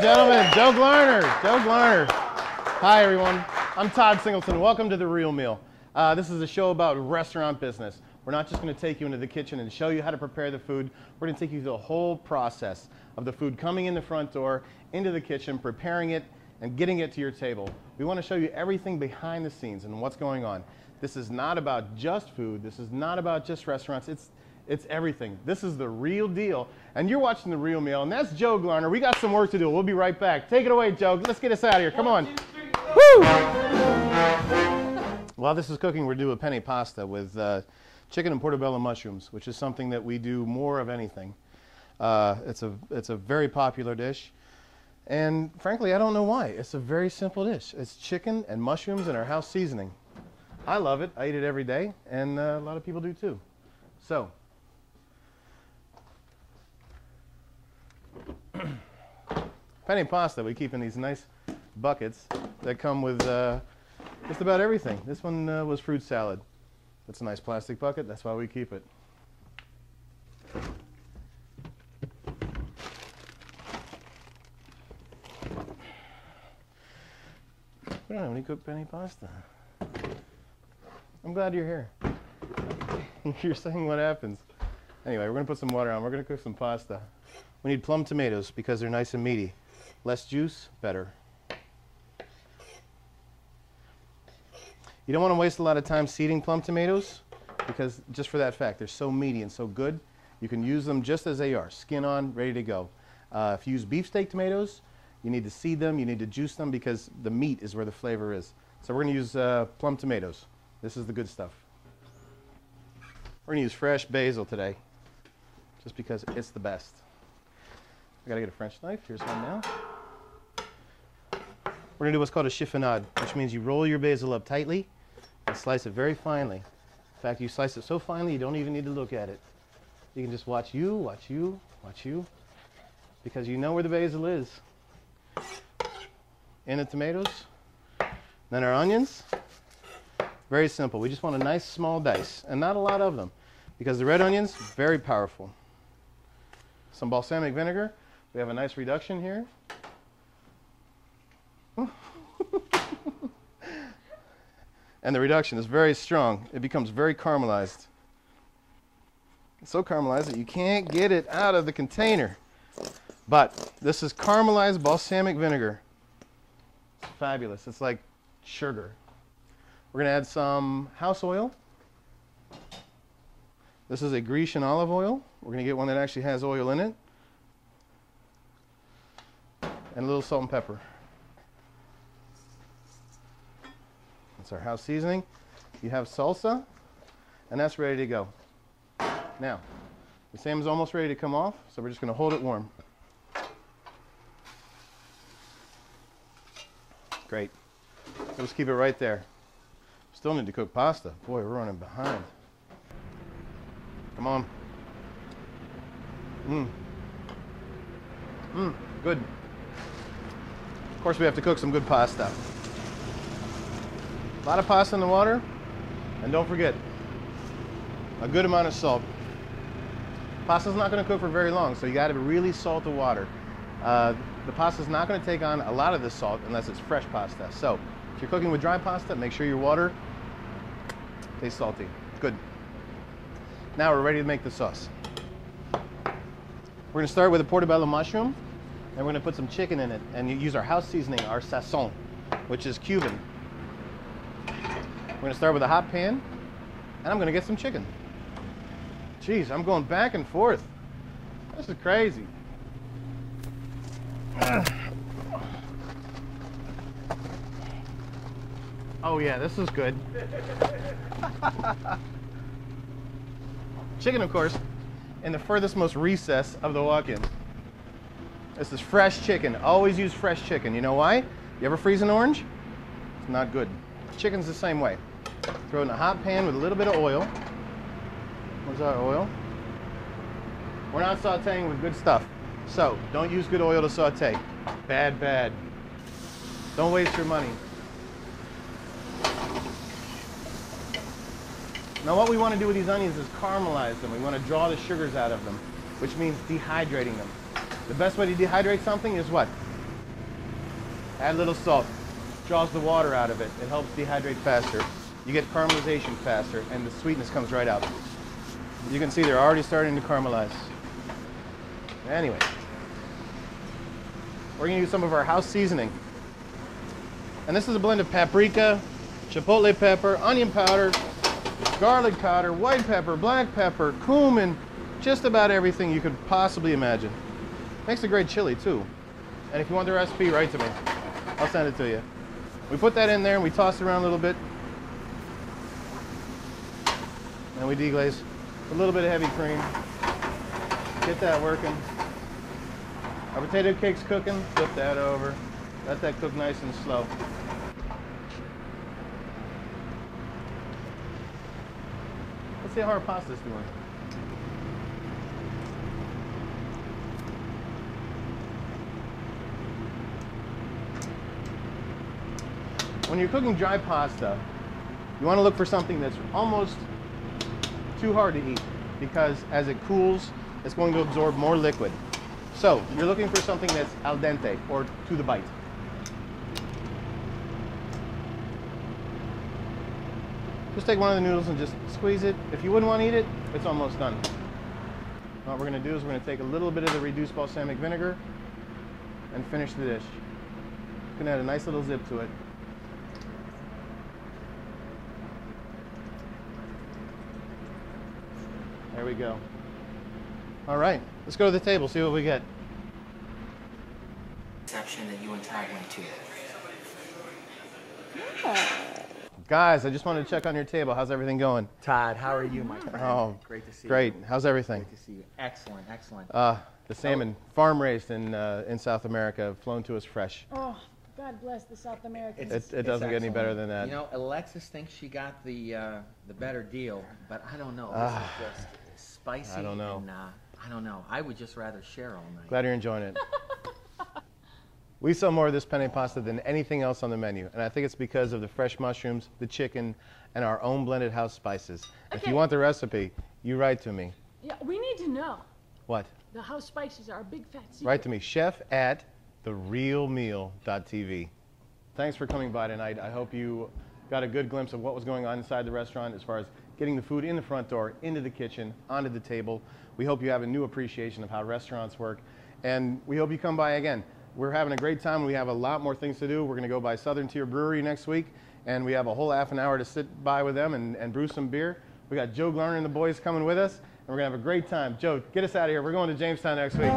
gentlemen, Joe Glarner. Joe Glarner. Hi, everyone. I'm Todd Singleton. Welcome to The Real Meal. This is a show about restaurant business. We're not just going to take you into the kitchen and show you how to prepare the food. We're going to take you through the whole process of the food coming in the front door, into the kitchen, preparing it, and getting it to your table. We want to show you everything behind the scenes and what's going on. This is not about just food. This is not about just restaurants. It's everything. This is the real deal. And you're watching The Real Meal, and that's Joe Glarner. We got some work to do. We'll be right back. Take it away, Joe. Let's get us out of here. Come on. 1, 2, 3, Woo! While this is cooking, we're doing penne pasta with chicken and portobello mushrooms, which is something that we do more of anything. It's a very popular dish. And frankly, I don't know why. It's a very simple dish. It's chicken and mushrooms and our house seasoning. I love it. I eat it every day, and a lot of people do too. So, penne pasta we keep in these nice buckets that come with just about everything. This one was fruit salad. That's a nice plastic bucket. That's why we keep it. We don't have any cooked penne pasta. I'm glad you're here. You're saying what happens. Anyway, we're going to put some water on. We're going to cook some pasta. We need plum tomatoes because they're nice and meaty. Less juice, better. You don't want to waste a lot of time seeding plum tomatoes because just for that fact, they're so meaty and so good. You can use them just as they are, skin on, ready to go. If you use beefsteak tomatoes, you need to seed them, you need to juice them because the meat is where the flavor is. So we're going to use plum tomatoes. This is the good stuff. We're going to use fresh basil today just because it's the best. I got to get a French knife. Here's one now. We're going to do what's called a chiffonade, which means you roll your basil up tightly and slice it very finely. In fact, you slice it so finely you don't even need to look at it. You can just watch you, watch you, watch you, because you know where the basil is. In the tomatoes, then our onions. Very simple. We just want a nice small dice, and not a lot of them, because the red onions, very powerful. Some balsamic vinegar. We have a nice reduction here. And the reduction is very strong. It becomes very caramelized. It's so caramelized that you can't get it out of the container. But this is caramelized balsamic vinegar. It's fabulous. It's like sugar. We're going to add some house oil. This is a Grecian olive oil. We're going to get one that actually has oil in it. And a little salt and pepper. That's our house seasoning. You have salsa, and that's ready to go. Now, the same is almost ready to come off, so we're just going to hold it warm. Great. Let's keep it right there. Still need to cook pasta. Boy, we're running behind. Come on. Good. Of course, we have to cook some good pasta. A lot of pasta in the water, and don't forget, a good amount of salt. Pasta's not going to cook for very long, so you got to really salt the water. The pasta's not going to take on a lot of the salt unless it's fresh pasta. So, if you're cooking with dry pasta, make sure your water stays salty. Good. Now we're ready to make the sauce. We're going to start with a portobello mushroom, and we're going to put some chicken in it, and you use our house seasoning, our sazon, which is Cuban. We're going to start with a hot pan, and I'm going to get some chicken. Jeez, I'm going back and forth. This is crazy. Oh yeah, this is good. Chicken, of course, in the furthest most recess of the walk-in. This is fresh chicken. Always use fresh chicken. You know why? You ever freeze an orange? It's not good. Chicken's the same way. Throw it in a hot pan with a little bit of oil. Where's our oil? We're not sauteing with good stuff. So, don't use good oil to saute. Bad, bad. Don't waste your money. Now what we want to do with these onions is caramelize them. We want to draw the sugars out of them, which means dehydrating them. The best way to dehydrate something is what? Add a little salt. Draws the water out of it. It helps dehydrate faster. You get caramelization faster, and the sweetness comes right out. You can see they're already starting to caramelize. Anyway, we're gonna use some of our house seasoning. And this is a blend of paprika, chipotle pepper, onion powder, garlic powder, white pepper, black pepper, cumin, just about everything you could possibly imagine. Makes a great chili too. And if you want the recipe, write to me. I'll send it to you. We put that in there and we toss it around a little bit. And we deglaze. A little bit of heavy cream. Get that working. Our potato cake's cooking. Flip that over. Let that cook nice and slow. Let's see how our pasta's doing. When you're cooking dry pasta, you want to look for something that's almost too hard to eat, because as it cools, it's going to absorb more liquid. So you're looking for something that's al dente, or to the bite. Just take one of the noodles and just squeeze it. If you wouldn't want to eat it, it's almost done. What we're going to do is we're going to take a little bit of the reduced balsamic vinegar and finish the dish. It's going to add a nice little zip to it. There we go. All right, let's go to the table, see what we get. Reception that you and Todd went to. Yeah. Guys, I just wanted to check on your table. How's everything going? Todd, how are you, my friend? Oh, great to see great. you. How's everything? Great to see you. Excellent, excellent. The salmon, farm raised in South America, flown to us fresh. Oh, God bless the South Americans. It doesn't get any better than that. You know, Alexis thinks she got the better deal, but I don't know. This is just spicy. I don't know. And, I don't know. I would just rather share all night. Glad you're enjoying it. We sell more of this penne pasta than anything else on the menu, and I think it's because of the fresh mushrooms, the chicken, and our own blended house spices. Okay. If you want the recipe, you write to me. Yeah, we need to know. What? The house spices are a big fat secret. Write to me, chef@therealmeal.tv. Thanks for coming by tonight. I hope you got a good glimpse of what was going on inside the restaurant as far as getting the food in the front door, into the kitchen, onto the table. We hope you have a new appreciation of how restaurants work, and we hope you come by again. We're having a great time. We have a lot more things to do. We're going to go by Southern Tier Brewery next week, and we have a whole half an hour to sit by with them and brew some beer. We got Joe Glarner and the boys coming with us, and we're going to have a great time. Joe, get us out of here. We're going to Jamestown next week.